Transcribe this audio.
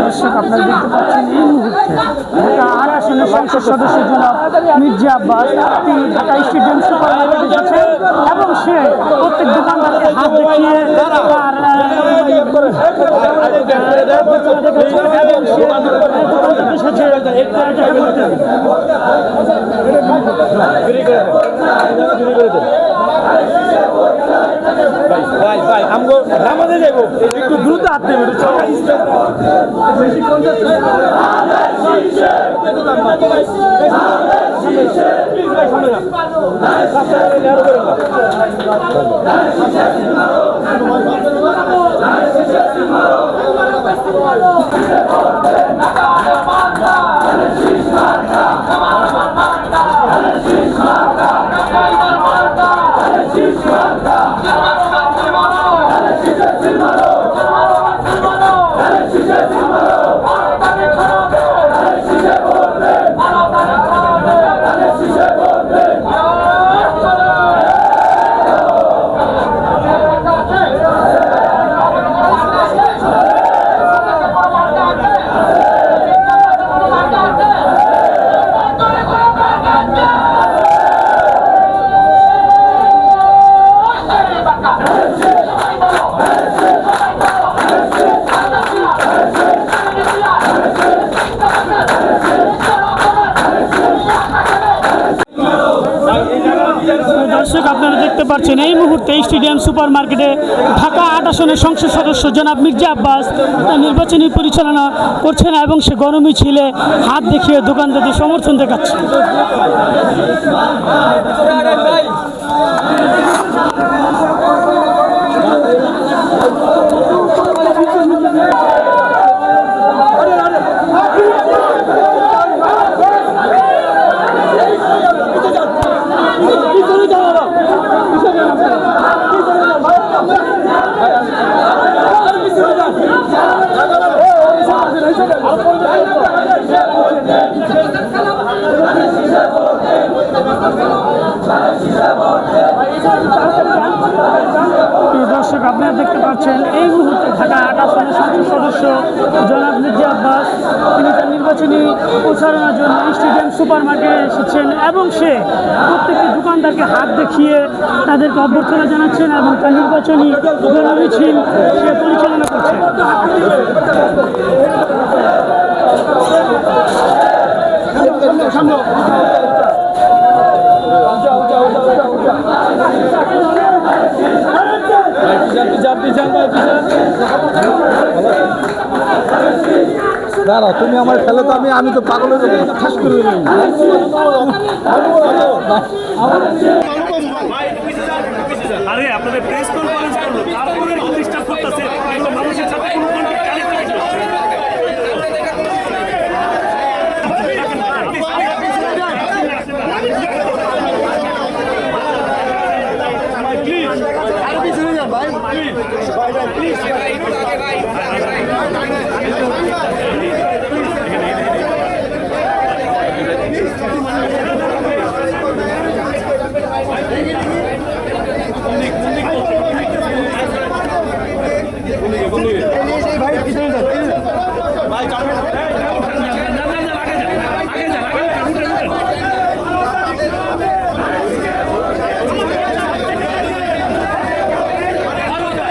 দর্শক আপনারা দেখতে পাচ্ছেন এই মুহূর্তে ঢাকা ৮ আসনের সংসদ সদস্য জনাব মির্জা আব্বাস তিনি ঢাকা স্টেডিয়াম সুপার মার্কেটে এসেছেন এবং সে প্রত্যেক দোকানদারকে হাত দেখিয়ে ভাই ভাই আমগো নামাজে যাইব একটু দ্রুত হাত দেব দর্শক আপনারা দেখতে পাচ্ছেন এই মুহূর্তে স্টেডিয়াম সুপার মার্কেটে ঢাকা ৮ আসনের সংসদ সদস্য জনাব মির্জা আব্বাস নির্বাচনী পরিচালনা করছেন এবং সে গণমিছিলে হাত দেখিয়ে দোকানদারদের সমর্থন দেখাচ্ছে। দর্শক আপনারা দেখতে পাচ্ছেন এই মুহূর্তে ঢাকা ৮ আসনের সংসদ সদস্য জনাব মির্জা আব্বাস তিনি তার নির্বাচনী প্রচারণার জন্য স্টেডিয়াম সুপার মার্কেটে এসেছেন এবং সে প্রত্যেকটি দোকানদারকে হাত দেখিয়ে তাদেরকে অভ্যর্থনা জানাচ্ছেন এবং তার নির্বাচনী গণমিছিল সে পরিচালনা করছেন। দাঁড়া তুমি আমার খেলে তো আমি তো পাগলের ঠাস করে আরে আপনাদের প্রেস কনফারেন্স করলো তারপরে ডিস্টার্ব করতেছে মানুষের সাথে কোনো কন্ট্যাক্ট কানেক্ট